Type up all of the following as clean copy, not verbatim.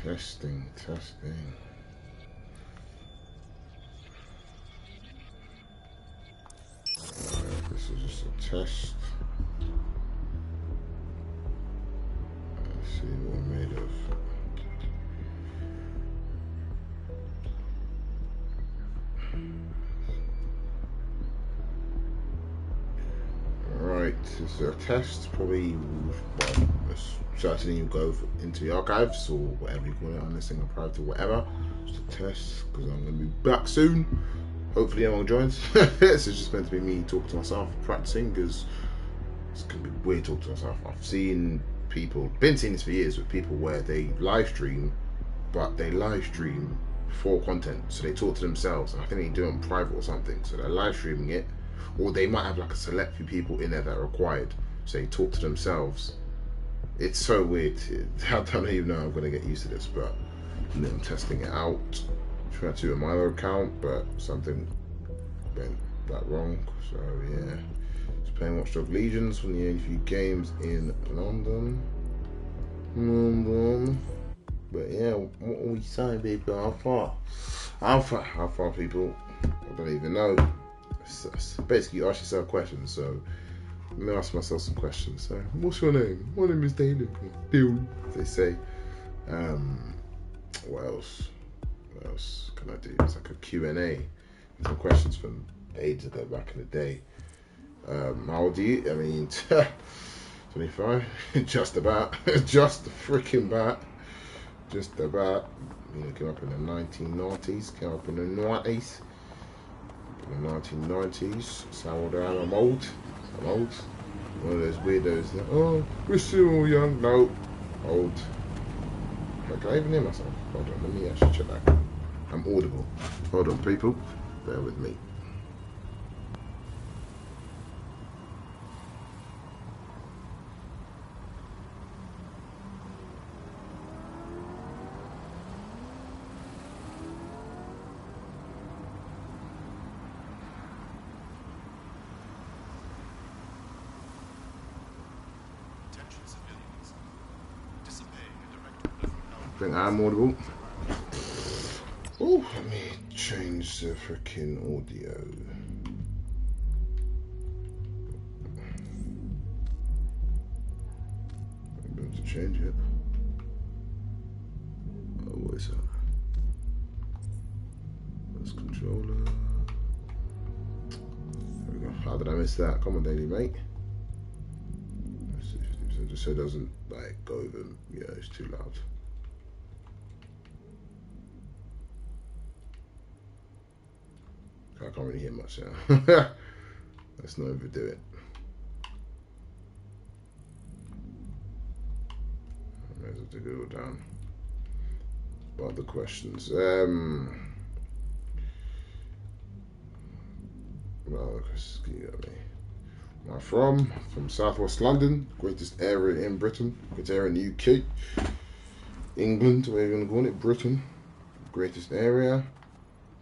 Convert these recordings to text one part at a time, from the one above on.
Testing. This is just a test. Let's see what we're made of. Alright, this is a test. Probably, well, certainly you go into the archives or whatever you call it, on this thing, or private or whatever. Just a test, because I'm going to be back soon. Hopefully everyone joins. This is just meant to be me talking to myself, practicing, because it's going to be weird talking to myself. I've seen people, been seeing this for years, with people where they live stream, but they live stream for content. So they talk to themselves, and I think they do it on private or something. So they're live streaming it, or they might have like a select few people in there that are required. So they talk to themselves. It's so weird. I don't even know how I'm going to get used to this, but I'm testing it out. Trying to do a my other account, but something went that wrong. So yeah, just playing Watch Dogs Legions from the few games in London. But yeah, what are we saying, people? How far, people? I don't even know. It's basically, you ask yourself questions. So let me ask myself some questions. So, what's your name? My name is David. Bill, they say. What else? What else can I do? It's like a Q&A. Some questions from ages ago, back in the day. How old are you? I mean, 25. Just about. Just freaking about. Just about. You know, came up in the 1990s. Came up in the 90s. In the 1990s. So how old I am? I'm old. One of those weirdos that, oh, we're still all young. No. Old. Can I even hear myself? Hold on, let me actually check that. I'm audible. Hold on, people. Bear with me. I think I'm audible. Oh, let me change the freaking audio. I'm going to change it. Oh, what is that? That's controller. There we go. How did I miss that? Come on, Daily Mate. Let's see, 50%, just so it doesn't like go over. Yeah, it's too loud. I can't really hear much now. Let's not overdo it. I may as well take it all down. Other questions. Well, can you get me? Where I'm from Southwest London, greatest area in Britain, greatest area in the UK, England, whatever you want to call it, Britain, greatest area.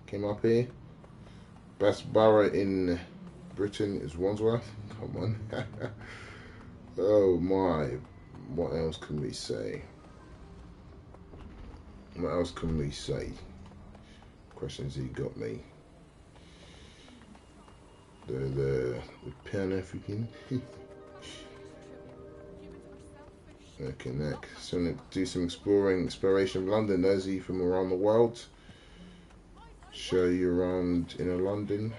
Came up here. Best borough in Britain is Wandsworth. Come on. Oh my. What else can we say? What else can we say? Questions you got me. The Pan-African. Okay, next. So do some exploration of London. Those of you from around the world. Show you around in London,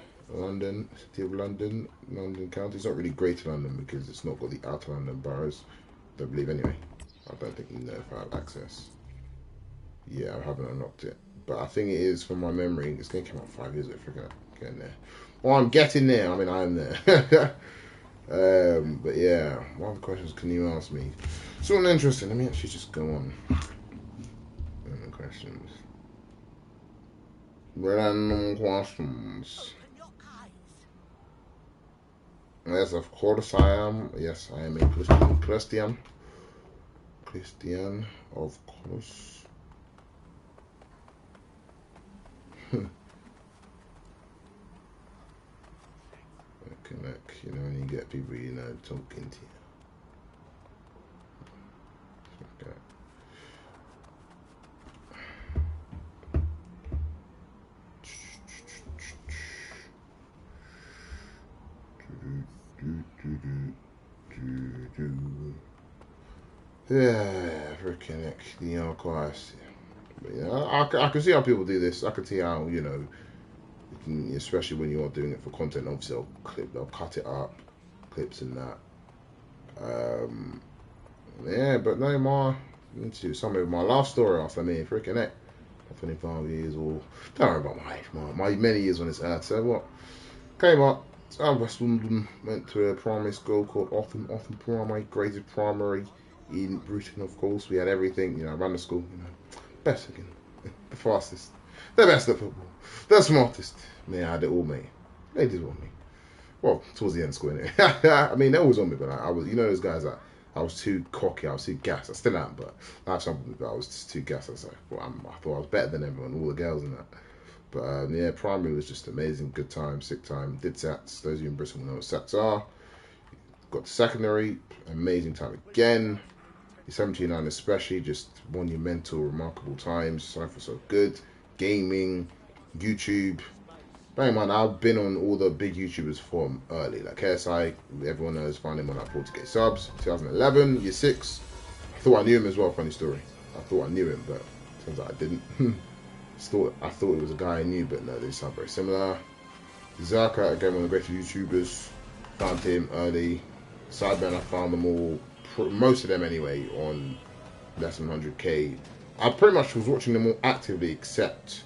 City of London, London County. It's not really Greater London because it's not got the Outer London boroughs. Don't believe anyway. I don't think you know if I have access. Yeah, I haven't unlocked it. But I think it is from my memory. It's going to come out 5 years ago. Freaking getting there. Well, I'm getting there. I mean, I am there. But yeah, what other questions can you ask me? Something interesting. Let me actually just go on. Questions. Random questions. Yes, of course I am. Yes, I am a Christian. Christian, of course. Connect, you know, when you get people you know talking to you. Okay. Yeah, freaking heck, the archives. But yeah, I can see how people do this. I can see how, you know, you can, especially when you're doing it for content. Obviously, they'll cut it up, clips and that. Yeah, but no more into some of my last story after me, freaking heck. 25 years or don't worry about my age, my many years on this earth. So what? Came up, South West London, went to a primary school called Otham Primary, graded primary in Bruton, of course. We had everything, you know, ran the school, you know, best again, the fastest, the best at football, the smartest. Man, I had it all, mate. Ladies want me. Well, towards the end of school, anyway. I mean, they always on me, but I was, you know, those guys that I was too cocky, I was too gassed. I still am, but I have something that I was just too gassed. I was like, well, I thought I was better than everyone, all the girls and that. But yeah, primary was just amazing, good time, sick time. Did SATs. Those of you in Bristol will know what SATs are. Got to secondary, amazing time again. 79 especially, just monumental, remarkable times. Life was so good. Gaming, YouTube. Bear in mind, I've been on all the big YouTubers from early, like KSI. Everyone knows, found him on like 40k subs. 2011, year 6. I thought I knew him as well. Funny story. I thought I knew him, but turns out I didn't. I thought it was a guy I knew, but no, they sound very similar. Zaka, again, one of the greatest YouTubers. Found him early. Sideburn, I found them all, most of them anyway, on less than 100k. I pretty much was watching them all actively, except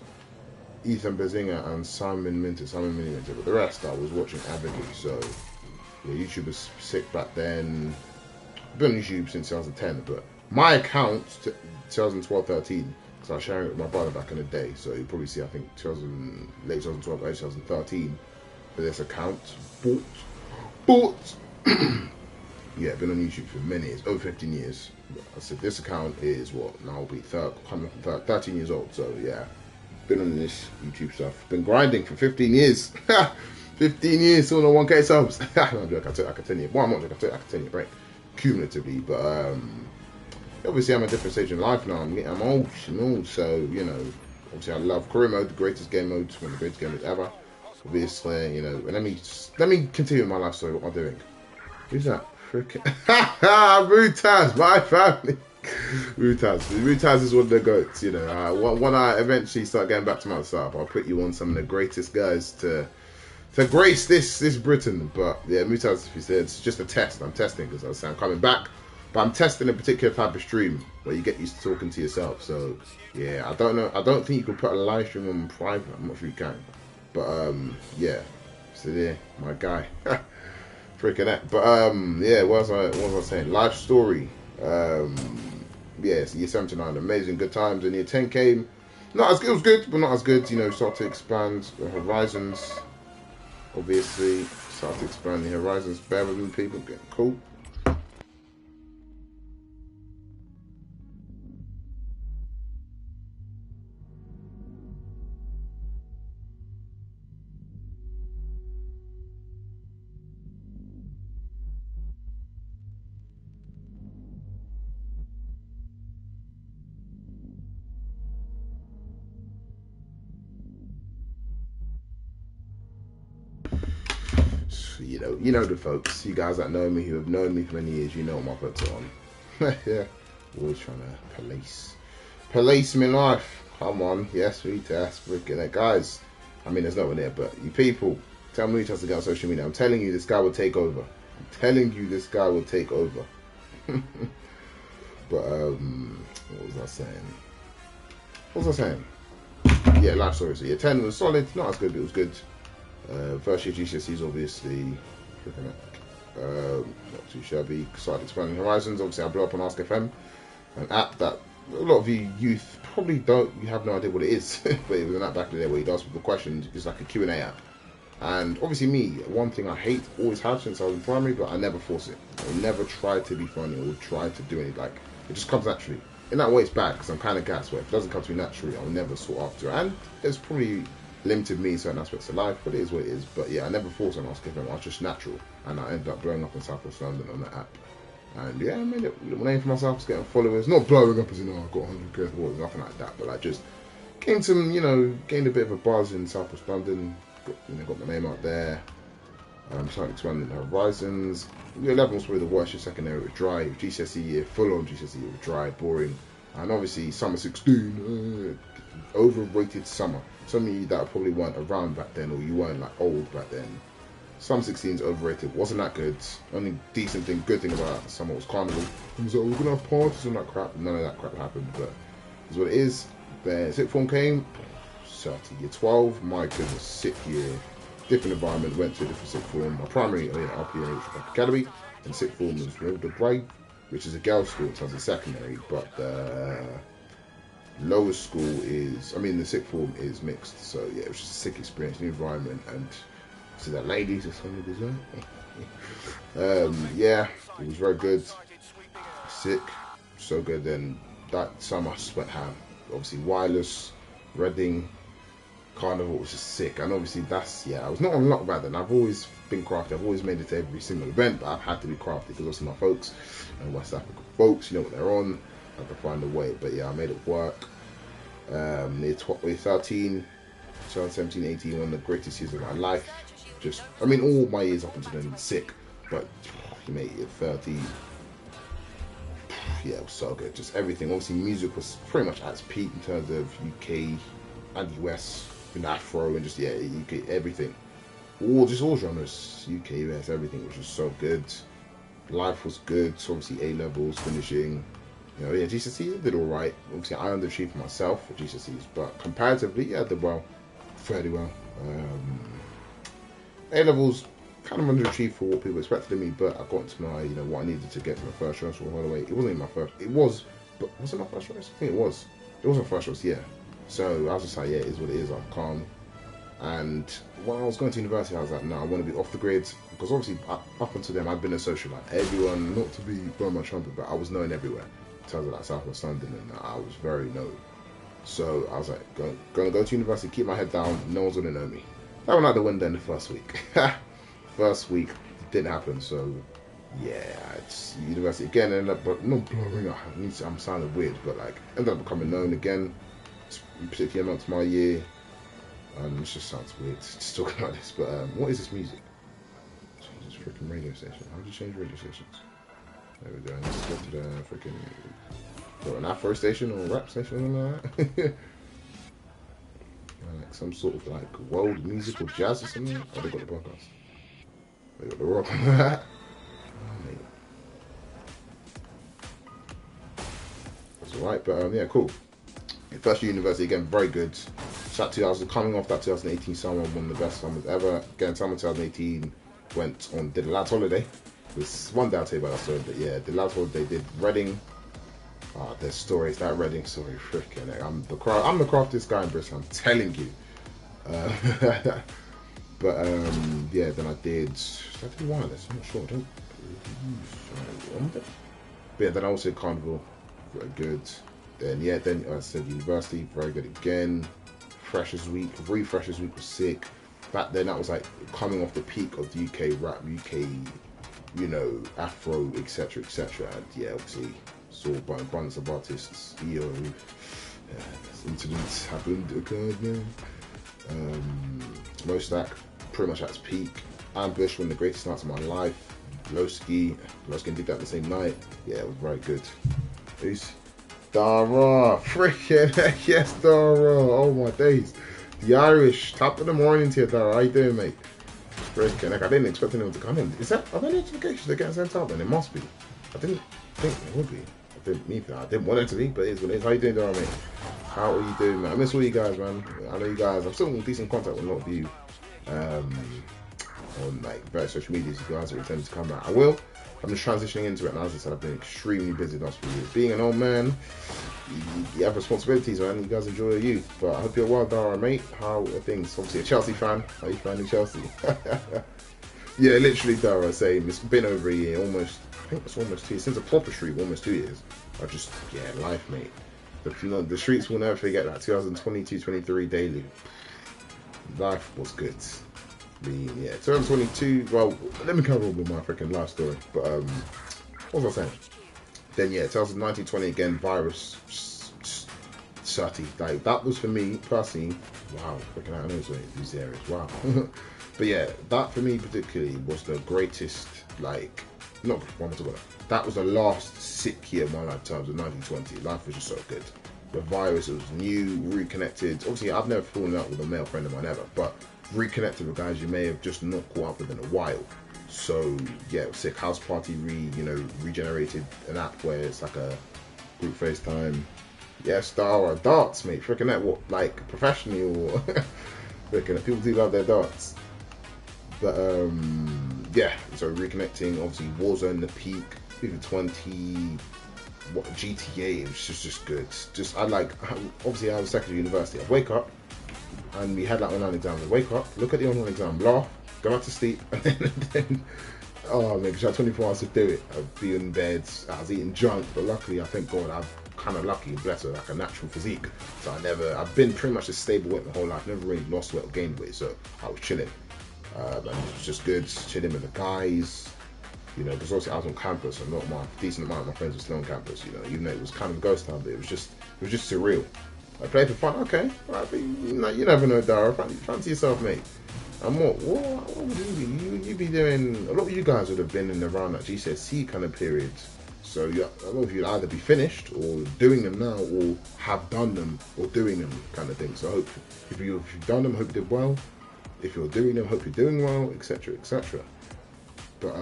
Ethan Bazinga and Simon Minter, but the rest I was watching avidly. So yeah, YouTube was sick back then. I've been on YouTube since 2010, but my account 2012-13, because I was sharing it with my brother back in the day. So you probably see, I think late 2012, early 2013 for this account. Bought. Yeah, been on YouTube for many years, over 15 years. I said this account is what now will be 13 years old. So yeah. Been on this YouTube stuff. Been grinding for 15 years. 15 years, still on 1k subs. No, I'm joking, I can 10 year. Well, I'm not joking, I can 10 year break cumulatively. But obviously, I'm at a different stage in life now. I'm old, so you know. Obviously, I love career mode, the greatest game mode, one of the greatest game modes ever. Obviously, you know. And let me continue my life story. What am I doing? Who's that? Freaking Rutaz, my family. Rutaz is one of the goats, you know. When I eventually start getting back to my stuff, I'll put you on some of the greatest guys to grace this Britain. But yeah, Mutaz, if you said it's just a test, I'm testing because I was saying I'm coming back, but I'm testing a particular type of stream where you get used to talking to yourself. So yeah, I don't know. I don't think you can put a live stream on private. I'm not sure you can, but yeah. So there, my guy. Freaking that. But yeah, what was I saying? Life story. Yeah, so year 79, amazing, good times. And year 10 came, not as good, it was good, but not as good. You know, start to expand the horizons. Obviously, start to expand the horizons. Bear with me, people, getting cool. You know the folks, you guys that know me, who have known me for many years, you know my foot's on. Yeah, always trying to police my life. Come on, yes, we test, freaking it, guys. I mean, there's no one there, but you people, tell me to get on social media. I'm telling you, this guy will take over. I'm telling you, this guy will take over. But what was I saying? Yeah, life story. So yeah, 10 was solid, not as good, but it was good. First year GCSEs, obviously, not too shabby. Started expanding horizons. Obviously, I blew up on Ask FM, an app that a lot of you youth probably you have no idea what it is, but it was an app back in the day where you'd ask people questions. It's like a Q&A app. And obviously me, one thing I hate, always have since I was in primary, but I never force it. I never try to be funny or try to do anything. Like, it just comes naturally. In that way, it's bad because I'm kind of gassed, but if it doesn't come to me naturally, I'll never sought after it. And it's probably limited me in certain aspects of life, but it is what it is. But yeah, I never forced on Ask FM. I was just natural, and I ended up blowing up in South West London on that app. And yeah, I made it a little name for myself, getting followers. Not blowing up as in, oh, I've got 100k followers, nothing like that. But I just gained some, gained a bit of a buzz in South West London. Got my name out there. Starting expanding horizons. Year 11 was probably the worst year secondary. It was dry. GCSE year, full on GCSE, it was dry, boring. And obviously, summer 16, overrated summer. Some of you that probably weren't around back then, or you weren't like old back then. Summer 16 is overrated. Wasn't that good. Only decent thing, good thing about summer was carnival. It was like, we're gonna have parties and that crap. None of that crap happened, but it's what it is. Then sixth form came. 30. Year 12, my goodness, sick year. Different environment, went to a different sixth form. My primary, RPA Academy, and sixth form was Wilder Brave, which is a girls' school in terms of secondary, but the lowest school is, the sixth form is mixed. So yeah, it was just a sick experience, new environment, and see that ladies or something as well. Yeah, it was very good. Sick, so good. Then that summer I just went ham. Obviously, Wireless, Reading, Carnival was just sick, and obviously I was not on luck back then. I've always been crafty. I've always made it to every single event, but I've had to be crafty because obviously my folks and West African folks, you know what they're on. I have to find a way, but yeah, I made it work. Year 13, 17, 18, one of the greatest years of my life. All my years up until then sick, but mate, year 30, yeah, it was so good. Just everything. Obviously, music was pretty much at its peak in terms of UK and US, and Afro, and just UK, everything. All genres, UK, US, everything was just so good. Life was good. So obviously, A levels finishing. GCSE did all right. Obviously, I underachieved for myself for GCSEs, but comparatively, I did well, fairly well. A levels kind of underachieved for what people expected of me, but I got into my, what I needed to get for my first choice. By the way, it wasn't even my first. It was, but was it my first choice? I think it was. It was my first choice, yeah. So I was just like, yeah, it is what it is. I'm calm. And when I was going to university, I was like, no, I want to be off the grid, because obviously up until then, I'd been a socialite. Everyone, not to be blowing my trumpet, but I was known everywhere in terms of like Southwest London, and I was very known. So I was like, going to go to university, keep my head down. No one's gonna know me. That went out the window in the first week. First week didn't happen. So yeah, it's university again. Ended up, but not blowing up. I'm sounding weird, but like ended up becoming known again, particularly amongst my year. It just sounds weird just talking about this, but what is this music? Change this freaking radio station. How do you change radio stations? There we go. Let's go to the freaking an Afro station or rap station or like that. Like some sort of like world music or jazz or something. Oh, they got the podcast. They got the rock on that. Oh, mate. That's alright, but yeah, cool. First year university again, very good. Coming off that 2018 summer, one of the best summers ever. Again, summer 2018 did a lad's holiday. There's one day I'll tell you about that story, but yeah, the lad's holiday did Reading. There's stories, that Reading story, freaking. I'm the craftiest guy in Bristol, I'm telling you. But yeah, then I did Wireless, I'm not sure, I don't remember. But yeah, then I also did Carnival, very good. Then I said university, very good again. Freshers Week was sick. Back then, that was like coming off the peak of the UK rap, UK, Afro, etc., etc. And yeah, obviously saw a bunch of artists. Incidents occurred now. Mostack, pretty much at its peak. Ambush, one of the greatest nights of my life. Lowski did that the same night. Yeah, it was very good. Peace. Dara, freaking heck yes, Dara. Oh my days. The Irish, top of the morning to you, Dara. How you doing, mate? Freaking heck, I didn't expect anyone to come in. Are there notifications that get sent out then? It must be. I didn't think it would be. I didn't want it to be, but it is what it is. How you doing, Dara, mate? How are you doing, man? I miss all you guys, man. I know you guys. I'm still in decent contact with a lot of you on like various social medias. You guys are intending to come out. I will. I'm just transitioning into it, and as I said, I've been extremely busy the last few years. Being an old man, you have responsibilities, man. You guys enjoy your youth, but I hope you're well, Dara, mate. How are things? Obviously a Chelsea fan. How are you finding Chelsea? Yeah, literally, Dara, same. It's been over a year, almost. I think it's almost 2 years. Since a proper street, almost 2 years. Life, mate. The streets will never forget that. 2022, 23 daily. Life was good. Yeah, 2022. Well, let me cover with my freaking life story. But what was I saying? Then yeah, 2019, 20 again. Virus, 30. Like that was for me personally. Wow, freaking out of these areas. Wow. But yeah, that for me particularly was the greatest, like, not one more to that was the last sick year of my lifetime, the 1920. Life was just so good. The virus, it was new, reconnected. Obviously, I've never fallen out with a male friend of mine ever, but reconnected with guys you may have just not caught up with in a while. So yeah, it was sick. House Party regenerated an app where it's like a group FaceTime. Yeah, Star darts, mate. Freaking that, what, like professionally or freaking people do love their darts. But yeah, so reconnecting. Obviously, Warzone, the peak, FIFA 20, what GTA. It was just good. Just I like. Obviously, I was secondary university. I'd wake up and we had like online exams. I'd wake up, look at the online exam, laugh, go back to sleep, and then oh man, because I had 24 hours to do it. I'd be in bed. I was eating junk, but luckily, I thank God, I'm kind of lucky and blessed with like a natural physique. So I've been pretty much a stable weight my whole life. Never really lost weight or gained weight. So I was chilling. And it was just good, chilling with the guys, because obviously I was on campus and decent amount of my friends were still on campus, even though it was kind of a ghost town, but it was just surreal. I played for fun, okay, right, but, you never know, Dara, fancy yourself, mate. And what would you be? You'd be doing, a lot of you guys would have been in around that GCSE kind of period, so a lot of you'd either be finished or doing them now or have done them or doing them kind of thing. So I hope if you've done them, hope you did well. If you're doing them, hope you're doing well, etc., etc. But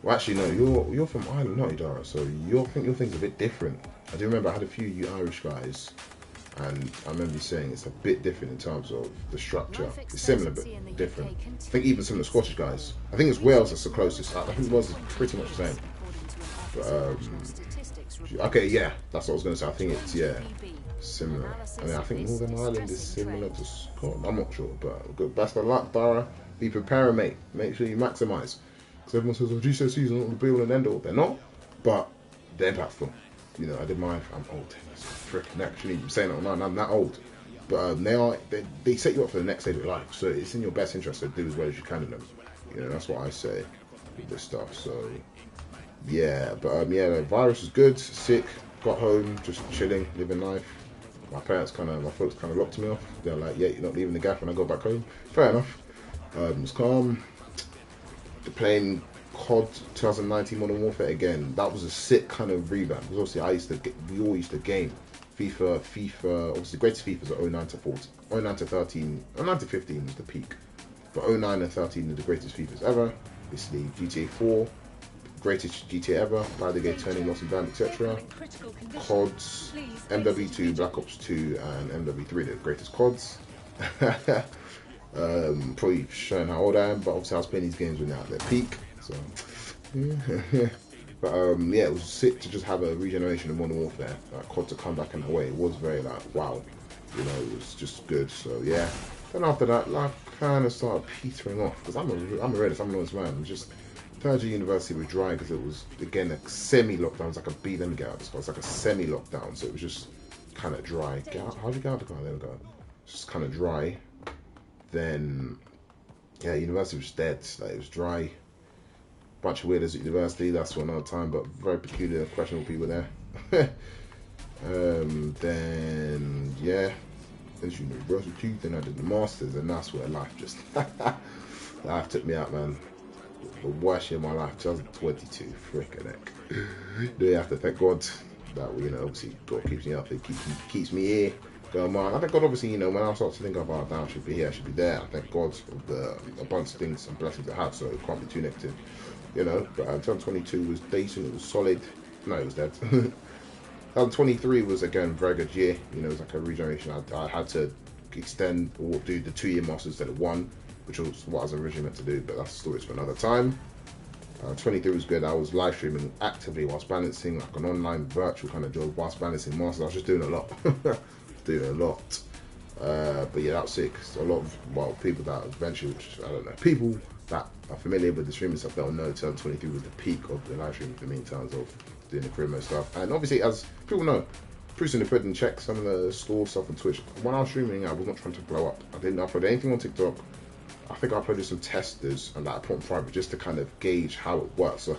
well, actually, no, you're from Ireland, not you, Dara. So I think your thing's a bit different. I do remember I had a few you Irish guys, and I remember you saying it's a bit different in terms of the structure. It's similar but different. I think even some of the Scottish guys. I think it's Wales that's the closest. I think Wales is pretty much the same. But okay, yeah, that's what I was going to say. I think it's similar. I mean, I think Northern Ireland is similar to Scotland. I'm not sure, but good. Best of luck, Dara. Be prepared, mate. Make sure you maximise. Because everyone says, "Oh, GCSEs are not the be all and end all." They're not, but they're impactful. I did mine. I'm old. Freaking actually saying that online. I'm that old, but they set you up for the next stage of life. So it's in your best interest to do as well as you can in them. That's what I say with this stuff. So yeah, but the virus was good. Sick. Got home, just chilling, living life. My folks kind of locked me off. They're like, yeah, you're not leaving the gaff when I go back home. Fair enough. It was calm. Playing COD 2019 Modern Warfare again. That was a sick kind of revamp. Because obviously we all used to game FIFA. Obviously, the greatest FIFAs are 09 to 14, 09 to 13, 09 to 15 was the peak. But 09 and 13 are the greatest FIFAs ever. Obviously, GTA 4. Greatest GTA ever, by the game Turning, Lost and Damned, etc. CODs, MW2, Black Ops 2, and MW3, the greatest CODs. Probably showing how old I am, but obviously I was playing these games when they're at their peak. So, but it was sick to just have a regeneration of Modern Warfare. COD to come back in a way, it was very wow, it was just good. So yeah. Then after that, life kind of started petering off because I'm a realist, I'm an honest man. I'm just. Third year university was dry because it was again a semi-lockdown. It was like a let me get out of this car. It's like a semi-lockdown, so it was just kind of dry. How'd you get out of the car? There we go. Just kind of dry. Then university was dead. Like, it was dry. Bunch of weirdos at university. That's for another time, but very peculiar, questionable people there. Then as university. Then I did the masters, and that's where life just life took me out, man. The worst year of my life, 2022, frickin' heck. Do you have to thank God that obviously God keeps me up, it keeps me here. Going on. I thank God, obviously, when I start to think about I should be here, I should be there. I thank God for the abundance of things and blessings I have, so it can't be too negative, But 2022 was decent, it was solid. No, it was dead. 2023 was again a very good year. It was like a regeneration. I had to extend or do the 2-year masters instead of 1. Which was what I was originally meant to do, but that's stories for another time. 23 was good. I was live streaming actively whilst balancing like an online virtual kind of job whilst balancing masters. I was just doing a lot. But yeah, that was sick. So a lot of people that eventually, people that are familiar with the streaming stuff, they'll know 2023 was the peak of the live streaming for me in terms of doing the career mode stuff. And obviously, as people know, proofs in the pudding, check some of the store stuff on Twitch. When I was streaming, I was not trying to blow up. I didn't upload anything on TikTok. I think I uploaded some testers and that I put on private just to kind of gauge how it works. So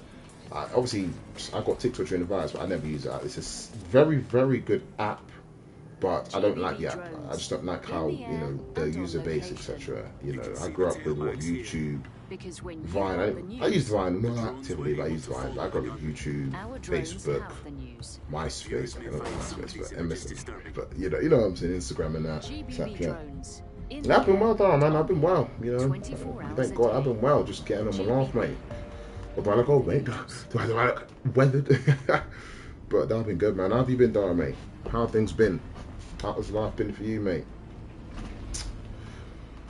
obviously I got TikTok during the virus, but I never use that. It's a very, very good app but I don't like the app. I just don't like how, you know, the user base, etc. You know, I grew up with what, YouTube, Vine. I used Vine not actively, but I used Vine. But I grew up with YouTube, Facebook, MySpace. I don't know MySpace, but MSN. But you know what I'm saying, Instagram and that, Snapchat. And I've been well, though, man. I've been well. You know, thank God, I've been well. Just getting on my life, mate. What do I look old, mate? Do I look weathered? But I've been good, man. How have you been, Dara, mate? How have things been? How has life been for you, mate?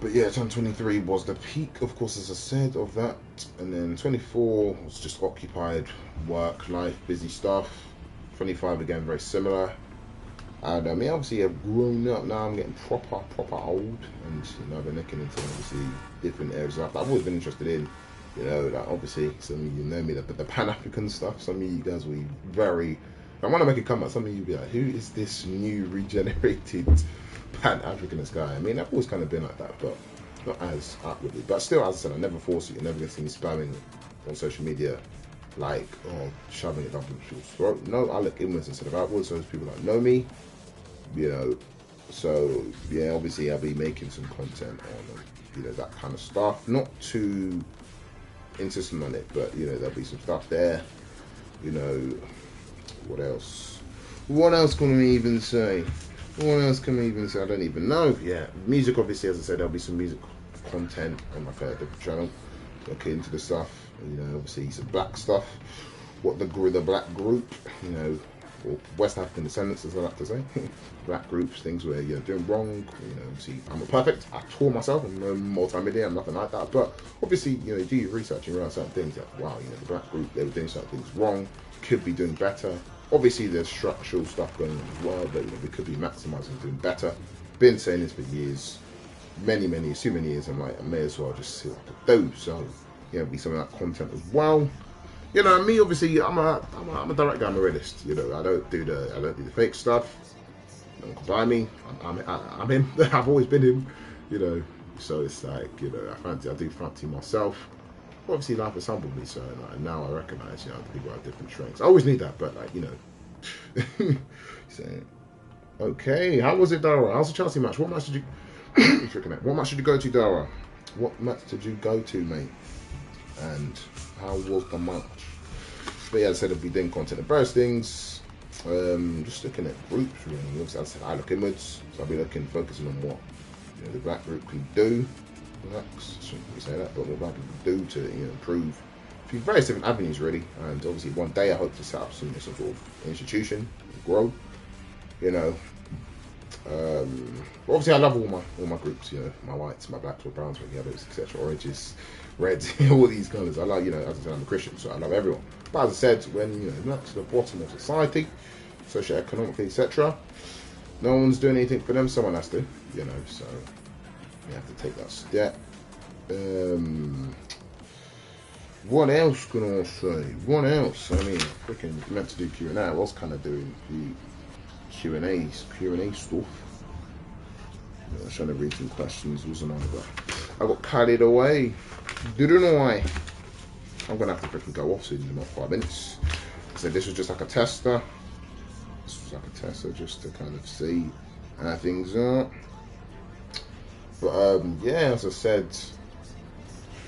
But yeah, 2023 was the peak, of course, as I said, of that. And then 24 was just occupied, work, life, busy stuff. 25 again, very similar. And I mean, obviously, I've grown up now. I'm getting proper old, and you know, I've been looking into obviously different areas of life that I've always been interested in. You know, like obviously, some of you know me, the Pan African stuff. Some of you guys will be very. I want to make it come out. Some of you will be like, "Who is this new regenerated Pan Africanist guy?" I mean, I've always kind of been like that, but not as outwardly. But still, as I said, I never force it. You're never gonna see me spamming on social media, like shoving it up people's throat. No, I look inwards instead of outwards. So those people that know me, you know. So yeah, obviously I'll be making some content on you know, that kind of stuff. Not too insistent on it, but you know, there'll be some stuff there. You know, what else? What else can we even say? What else can we even say? I don't even know. Yeah, music, obviously, as I said, there'll be some music content on my different channel. Look into the stuff. You know, obviously some black stuff. What the black group, you know, or West African descendants, as I like to say. Black groups, things where you're doing wrong. You know, see, I'm not perfect. I tore myself. I'm no multimedia. I'm nothing like that. But obviously, you know, you do your research and you realize certain things. Like, wow, you know, the black group, they were doing certain things wrong. Could be doing better. Obviously, there's structural stuff going on as well, but you know, we could be maximizing doing better. Been saying this for years, too many years. I'm like, I may as well just see what I could do. So, you know, be some of that content as well. You know, me obviously, I'm a direct guy. I'm a realist. You know, I don't do the fake stuff. No one can buy me. I'm him. I've always been him. You know, so it's like, you know, I do fancy myself. Obviously, life has humbled me, so like, now I recognize, you know, people have different strengths. I always need that, but like, you know. So, okay, how was it, Dara? How's the Chelsea match? What match did you? What match did you go to, Dara? What match did you go to, mate? And how was the match? But yeah, as I said, I'll be doing content at various things. Just looking at groups, really. As I said, I look inwards, so I'll be focusing on what, you know, the black group can do. Perhaps shouldn't really say that, but what black people do to, you know, improve a few various different avenues, really. And obviously, one day I hope to set up some sort of institution, grow. You know. Obviously, I love all my groups. You know, my whites, my blacks, my browns, my yellows, etc., oranges, reds, all these colours. I love, you know, as I said, I'm a Christian, so I love everyone. But as I said, when you know, not to the bottom of society, socio-economically, etc., no one's doing anything for them. Someone has to, you know. So you have to take that step. What else can I say? What else? I mean, freaking meant to do Q&A. I was kind of doing the Q&A stuff. I was trying to read some questions, wasn't I? But I got carried away. Didn't I? I'm gonna have to freaking go off soon in about 5 minutes. So this was just like a tester. This was like a tester just to kind of see how things are. But yeah, as I said,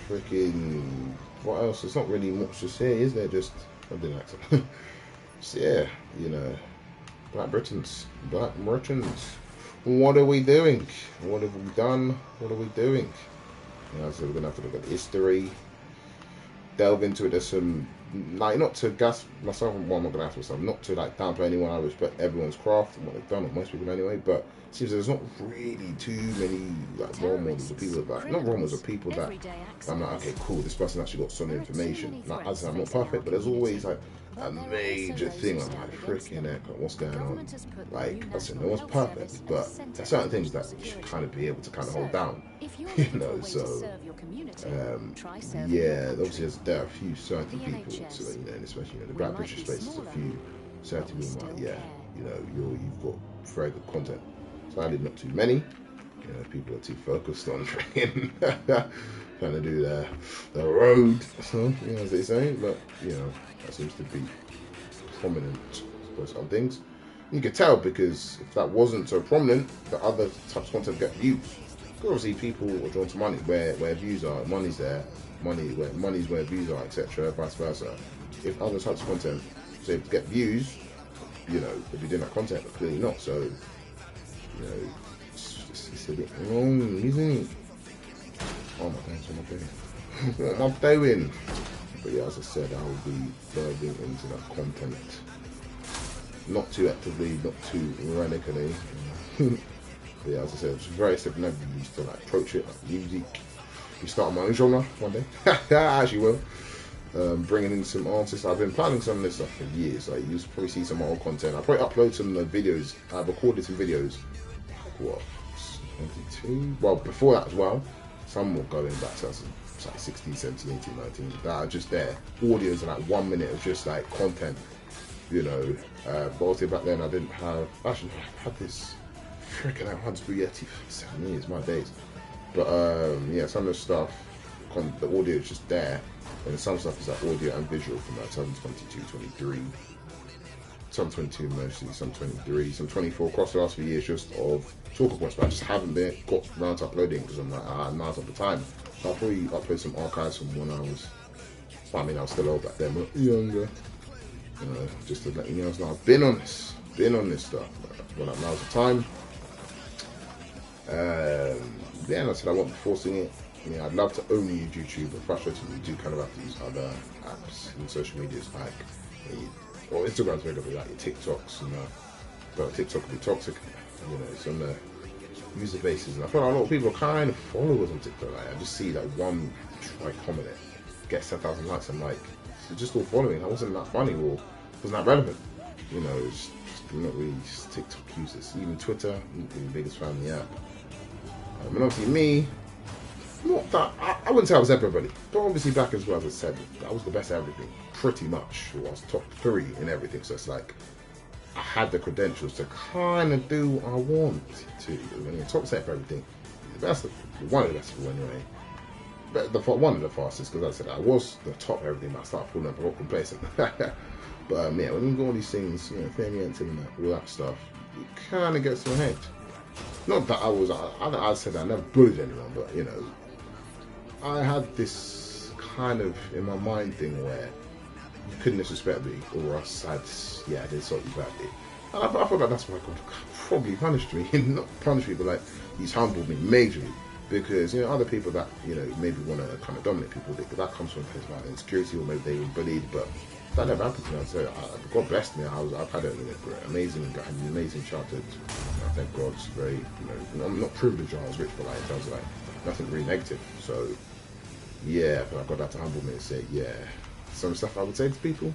freaking what else? There's not really much to say, is there? Just I didn't like to. So yeah, you know. Black merchants. What are we doing? What have we done? What are we doing? You know, so we're gonna have to look at history, delve into it. There's some, like, not to gas myself. Well, I'm not gonna ask myself, not to like downplay anyone. I respect everyone's craft and what they've done, or most people anyway. But it seems there's not really too many like role models of people that, not role models of people that I'm like, okay, cool, this person actually got some information. Like, as I said, I'm not perfect, but there's always like a major thing. I'm like, freaking heck, what's going on? Like, I said, no one's perfect, but there's certain things that you should kind of be able to kind of hold down, you know. So, yeah, obviously there are a few certain people, so you know, and especially, you know, the Black British space is a few certain people like, yeah, you know, you've got very good content. Sadly, not too many. You know, people are too focused on trying to do the road, so, you know, as they say. But you know, that seems to be prominent, I suppose, on things. You can tell because if that wasn't so prominent, the other types of content get views. Because obviously people are drawn to money, where views are, money's there, money's where views are, etc. Vice versa. If other types of content say get views, you know, they'll be doing that content, but clearly not. So, you know, it's a bit wrong, isn't it? Oh my gosh, what am I doing? What am I doing? But yeah, as I said, I will be diving into that content. Not too actively, not too radically. But yeah, as I said, it's very simple. Never used to like approach it like music. We start my own genre one day. I actually will. Bringing in some artists. I've been planning some of this stuff for years. Like you'll probably see some of my old content. I'll probably upload some videos. I've recorded some videos. What? 22? Well, before that as well. Some were going back to like 16, 17, 18, 19. That are just there. Audios in like 1 minute of just like content. You know, but obviously back then I didn't have. Actually, I had this freaking out Hunts Yeti for 7 years, my days. But yeah, some of the stuff, the audio is just there, and some stuff is like audio and visual from like 2022, 23, some 22 mostly, some 23, some 24 across the last few years just of talking points. But I just haven't got around to uploading because I'm like, now's not the time. So I'll probably upload some archives from when I was. Well, I mean, I was still old back then, but younger. You know, just to let you know, I've been on this stuff. When now's the time. Yeah, and I said I won't be forcing it. I mean, I'd love to only use YouTube, but frustratingly, you do kind of have to use other apps and social medias like, or Instagram's very good, like your TikToks, you know. But TikTok can be toxic, you know, it's on the user bases. And I feel like a lot of people are kind of followers on TikTok. Like, I just see that one try comment it, gets 10,000 likes. I'm like, they're just all following. I wasn't that funny or wasn't that relevant. You know, it's just not really just TikTok users. Even Twitter, I'm the biggest fan of the app. And obviously me, not that, I wouldn't say I was everybody, but obviously back as well, as I said, I was the best at everything, pretty much. I was top 3 in everything, so it's like, I had the credentials to kind of do what I want to. I mean, top set for everything, the best, one of the best people anyway. But one of the fastest, because as I said, I was the top of everything, but I started falling up and complacent. But yeah, when you do all these things, you know, all that stuff, it kind of gets to my head. Not that I said I never bullied anyone, but you know, I had this kind of in my mind thing where you couldn't disrespect me, or else I did insult you badly. And I feel like that's why God probably punished me. Not punished me, but like he's humbled me majorly. Because, you know, other people that, you know, maybe want to kind of dominate people, that comes from a place of insecurity, or maybe they were bullied, but that never happened to me. So God blessed me. I've had an amazing childhood. I thank God. It's very, you know, I'm not privileged I was rich, but like in terms of like nothing really negative. So yeah, I feel like God had to humble me and say, yeah, some stuff I would say to people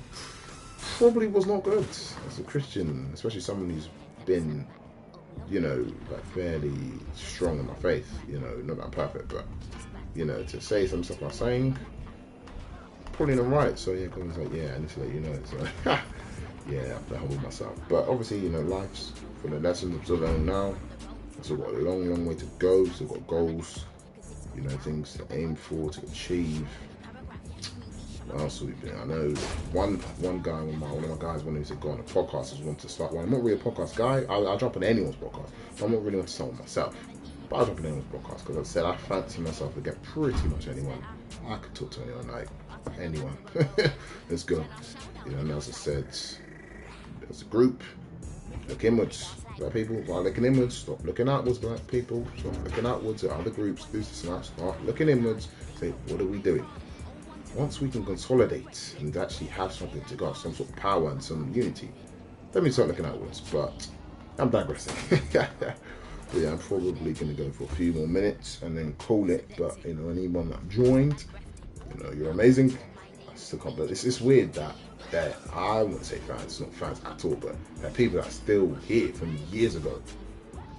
probably was not good as a Christian, especially someone who's been, you know, like fairly strong in my faith. You know, not that I'm perfect, but you know, to say some stuff I'm saying, probably not right. So yeah, God was like, yeah, I need to let you know. So yeah, I have to humble myself. But obviously, you know, life's full of lessons. I'm still learning now. I've still got a long way to go. Still got goals, you know, things to aim for, to achieve. What else have we been? I know one guy, one of my guys wanted to go on a podcast. I want to start one. I'm not really a podcast guy. I'll jump on anyone's podcast. But I'm not really want to start one myself. But I'll jump on anyone's podcast because, as I said, I fancy myself to get pretty much anyone. I could talk to anyone, like anyone. Let's go. You know, and as I said, as a group, look inwards. Black people, while looking inwards, stop looking outwards. Black people, stop looking outwards at other groups. Start looking inwards. Say, what are we doing? Once we can consolidate and actually have something to go, some sort of power and some unity, then we start looking outwards. But I'm digressing. But yeah, I'm probably going to go for a few more minutes and then call it. But you know, anyone that joined, you know, you're amazing. I still can't believe it's weird that I wouldn't say fans, not fans at all, but there are people that are still here from years ago.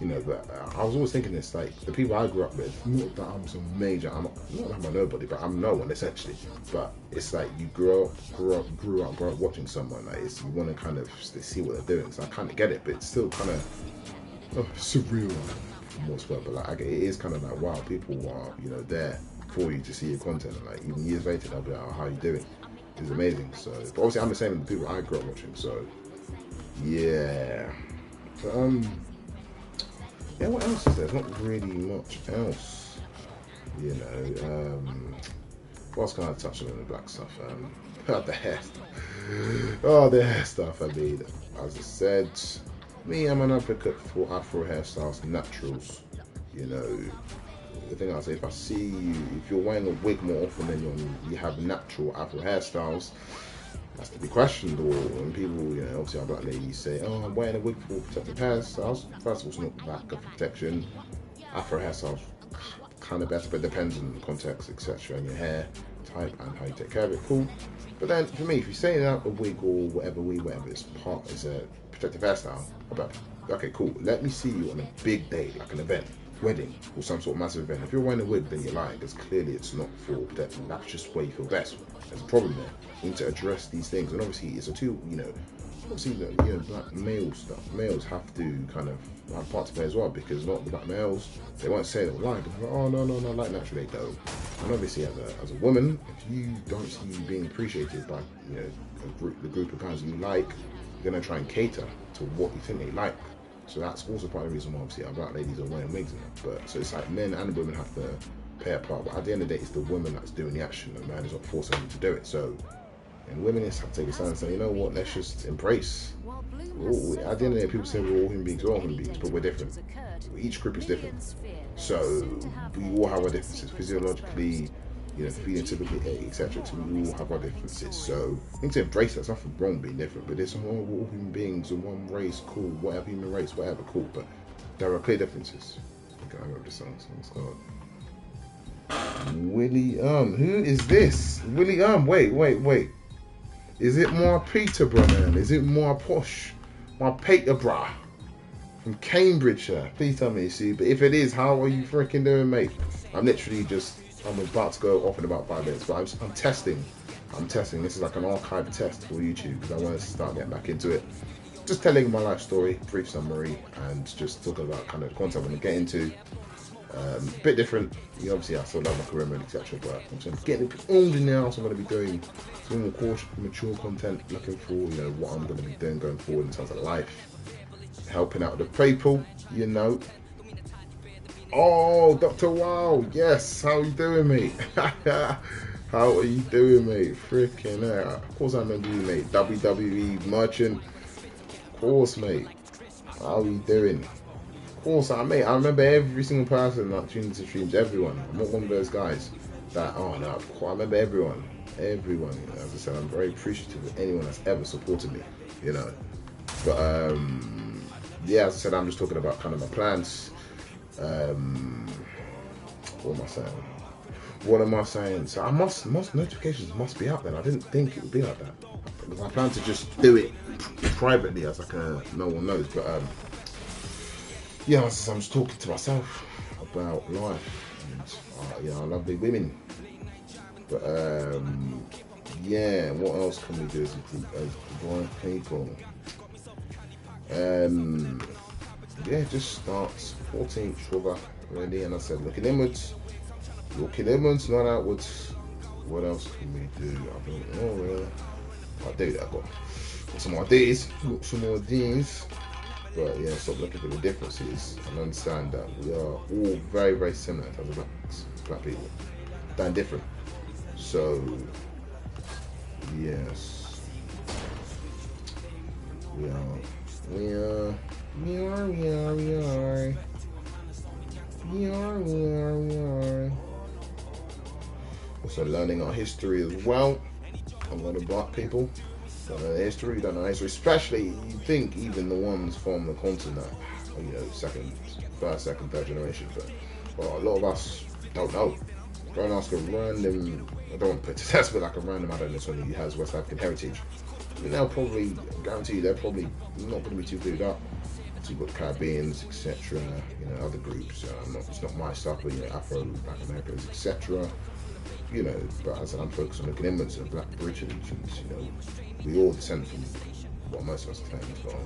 You know, but I was always thinking this, like, the people I grew up with, not that I'm some major, not that I'm a nobody, but I'm no one, essentially. But it's like, you grew up watching someone, like, you want to kind of see what they're doing, so I kind of get it, but it's still kind of surreal, for most part, but like, it is kind of like, wow, people are, you know, there for you to see your content, and like, even years later, they'll be like, oh, how are you doing? It's amazing. So, but obviously, I'm the same with the people I grew up watching, so Yeah. But, yeah, what else is there? There's not really much else. You know, what else can I touch on in the black stuff? The hair stuff. Oh, the hair stuff. I mean, as I said, me, I'm an advocate for Afro hairstyles, naturals. You know, the thing I say, if I see you, if you're wearing a wig more often than you have natural Afro hairstyles, that's to be questioned. Or when people, you know, obviously our black ladies say, "Oh, I'm wearing a wig for protective hairstyles." First of all, it's not lack of protection. Afro hairstyles kind of better, but it depends on the context, etc., and your hair type and how you take care of it. Cool. But then for me, if you're saying out a wig or whatever it's part is a protective hairstyle, about okay, cool. Let me see you on a big day, like an event, wedding, or some sort of massive event. If you're wearing a wig, then you're lying, because clearly it's not for protection. That's just where you feel best. There's a problem there. You need to address these things, and obviously it's a two, you know. Obviously, you know, black males have to kind of have part to play as well, because not the black males, they won't say they'll lie, but oh no, like naturally they don't. And obviously, as a woman, if you don't see you being appreciated by, you know, the group of guys you like, you're gonna try and cater to what you think they like. So that's also part of the reason why obviously our black ladies are wearing wigs and that. But so it's like men and women have to play a part. But at the end of the day, it's the woman that's doing the action. The man is not forcing them to do it. So, and women have to take a stand and say, you know what, let's just embrace. At the end of the day, people say we're all human beings, but we're different. Each group is different. So we all have our differences physiologically, you know, phenotypically, etc. We all have our differences. So we need to embrace that. There's nothing wrong being different, but there's all human beings in one race, cool, whatever human race, whatever, cool. But there are clear differences. I can't remember the song, so let's go. Willie who is this? Willie wait. Is it more Peterborough, man? Is it more posh? My Peterborough from Cambridgeshire. Please tell me, see. But if it is, how are you freaking doing, mate? I'm about to go off in about 5 minutes, but I'm testing. This is like an archive test for YouTube, because I want to start getting back into it. Just telling my life story, brief summary, and just talking about kind of content I want to get into. A bit different. Obviously, I still love my career mode, etc. But I'm getting a bit older now, so I'm going to be doing some more cautious, mature content. Looking for, you know, what I'm going to be doing going forward in terms of life, helping out the people, you know. Oh, Dr. Wow, yes. How you doing, mate? How are you doing, mate? Freaking hell. Of course, I remember you, mate. WWE merchant. Of course, mate. How are you doing? Of course, I remember every single person that tuned into streams, everyone. I'm not one of those guys that, oh no, of course, I remember everyone, you know, as I said, I'm very appreciative of anyone that's ever supported me, you know. But, yeah, as I said, I'm just talking about kind of my plans. What am I saying? So most notifications must be out then. I didn't think it would be like that. Because I plan to just do it privately as like no one knows, but, yeah, I'm just talking to myself about life and, you know, lovely women. But, yeah, what else can we do as blind people? Yeah, just starts 14th sugar already, and I said looking inwards, not outwards. What else can we do? I don't know, really. I do that, got some more ideas. But yeah, stop looking for the differences and understand that we are all very, very similar in terms of black people. Damn different. So, yes. We are. Also learning our history as well. A lot of black people. Don't know history, especially you think even the ones from the continent, you know, first, second, third generation, but a lot of us don't know. Go and ask a random, I don't want to put to test, but like a random, I don't know, someone who has West African heritage. I mean, they'll probably, guarantee you, they're probably not going to be too clued up. So you've got Caribbeans, etc., you know, other groups. It's not my stuff, but you know, Afro, Black Americans, etc. You know, but as I said, I'm focused on looking inwards at Black Britons, you know, we all descend from what most of us claim from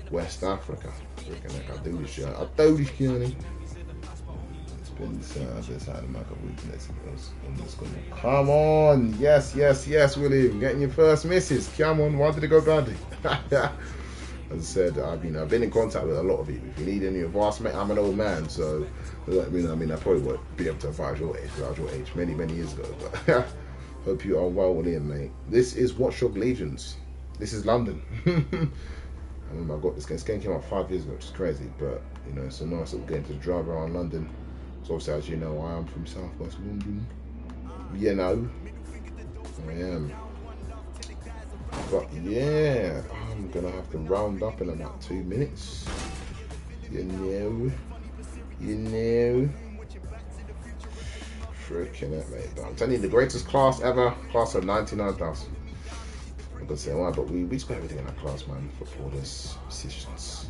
West Africa. I do this journey. It's been this had a couple weeks. Come on, yes, William, getting your first misses. Come on, why did it go badly? as I said, I've been in contact with a lot of you. If you need any advice, mate, I'm an old man, so let me know. I mean, I probably won't be able to advise your age, because I was your age many years ago. But hope you are well in, mate. This is Watchdog Legions. This is London. I remember I got this game. This game came out 5 years ago, which is crazy, but you know, it's a nice little game to drive around London. So obviously, as you know, I am from Southwest London. You know, I am. But yeah, I'm gonna have to round up in about 2 minutes. You know. Freaking it, mate. But I'm telling you, the greatest class ever, class of 99,000. I'm gonna say why, but we just got everything in our class, man. Footballers, musicians.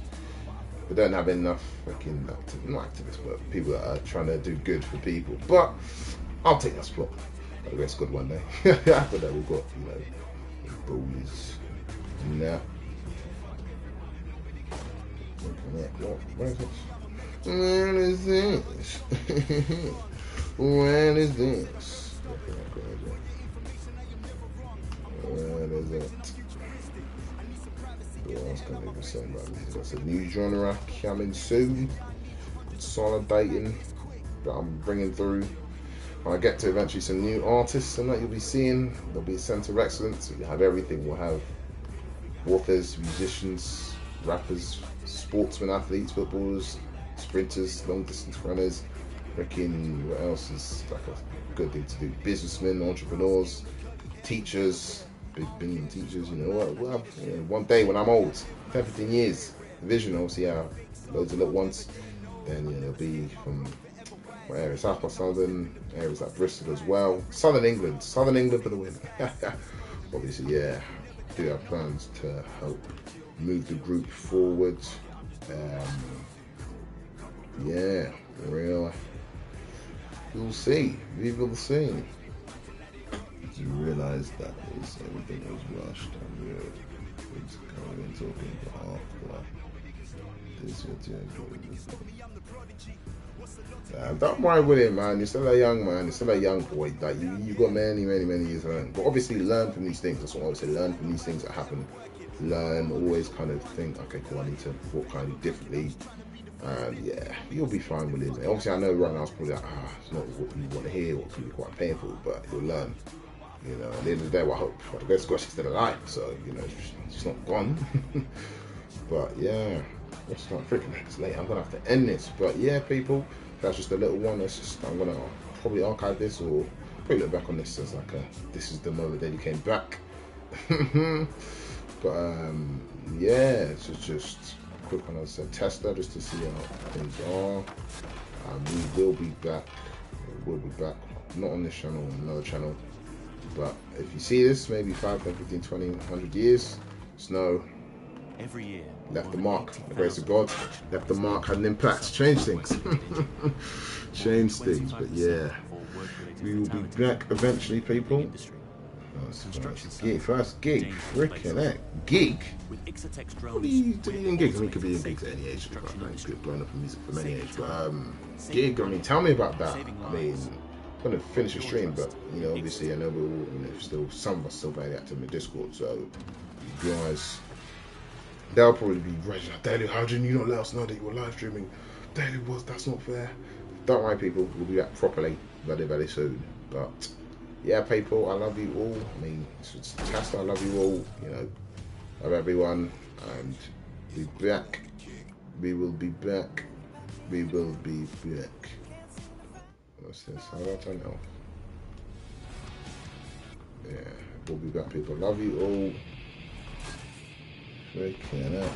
We don't have enough fucking not activists, but people that are trying to do good for people. But I'll take that spot. I'll get good one day. After that, we've got, you know, bullies. Nah. Where is this? Where is this? Where is this? Where is it? What else can I say about this? That's a new genre coming soon. Consolidating that I'm bringing through. When I get to eventually some new artists and that you'll be seeing, there'll be a centre of excellence. We'll have everything. We'll have authors, musicians, rappers, sportsmen, athletes, footballers, sprinters, long distance runners. Freaking, what else is like a good thing to do? Businessmen, entrepreneurs, teachers, big billion teachers. You know what? We'll have, you know, one day when I'm old, 10, 15 years, vision. Obviously, yeah, loads of little ones. Then you know, it'll be from what area? South West London, areas like Bristol as well. Southern England for the win. Obviously, yeah, do have plans to help move the group forward. Yeah, real. We'll see. We will see. You realise that everything was rushed and we were kind of talking for half. This don't worry with it, man. You're still a young man. You're still a young boy. Like you got many years to learn. But obviously, learn from these things. That's what I would say. Learn from these things that happen. Learn. Always kind of think, okay, cool. I need to walk kind of differently. And yeah, you'll be fine with it. Obviously, I know right now it's probably like, it's not what you want to hear, or can be quite painful, but you'll learn. You know, at the end of the day, well, I hope the best God she's still alive, so you know, she's not gone. But yeah, it's not freaking it's late. I'm gonna have to end this. But yeah, people, that's just a little one. That's just I'm gonna probably archive this or probably look back on this as like this is the moment that you came back. But yeah, it's just quick one as a tester just to see how things are. We will be back. We'll be back. Not on this channel, on another channel. But if you see this, maybe 5, 10, 15, 20, 100 years, Snow every year left the mark. The grace of God left the mark, had an impact, changed things. Changed things, but yeah. We will be back eventually, people. First gig, freaking heck. Gig? What are you doing in gigs? I mean, it could be in gigs at any age. It's good blowing up in music from any age. But gig, I mean, tell me about that. I mean, I'm going to finish a stream, but, you know, obviously I know we're all, you know, still, some of us still very active in the Discord, so you guys, they'll probably be raging like, Daily, how did you not let us know that you were live streaming? Daily that's not fair. Don't worry, people, we'll be back properly very soon. But yeah, people, I love you all. I mean, it's fantastic. I love you all. You know, love everyone, and be back. We will be back. We will be back. What's this? How do I turn it off? Yeah, we'll be back, people. Love you all. Freaking out.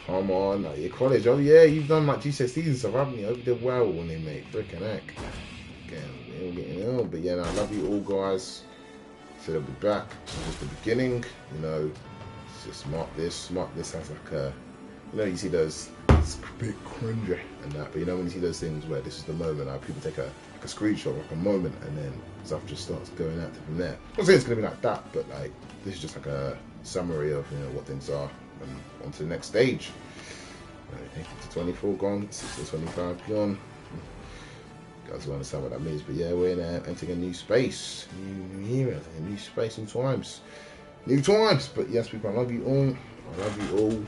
Come on, like your college. Oh yeah, you've done like GCSEs and stuff, haven't you? I hope you did well when they made freaking heck. Getting ill, but yeah, no, I love you all, guys. So they'll be back. It's just the beginning, you know. Just mark this as like a, you know, you see those. It's a bit cringy and that, but you know when you see those things where this is the moment, like people take a screenshot, like a moment, and then stuff just starts going out from there. I'm not saying it's gonna be like that, but like this is just like a summary of, you know, what things are, and on to the next stage. 18 to 24 gone, 6 to 25 gone. You guys will understand what that means, but yeah, we're entering a new space, new era, a new space and times. new times. But yes, people, I love you all. I love you all.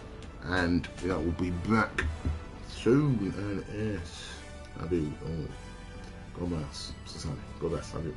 And yeah, we'll be back soon. And yes, love you all. God bless. Society. God bless. Love you.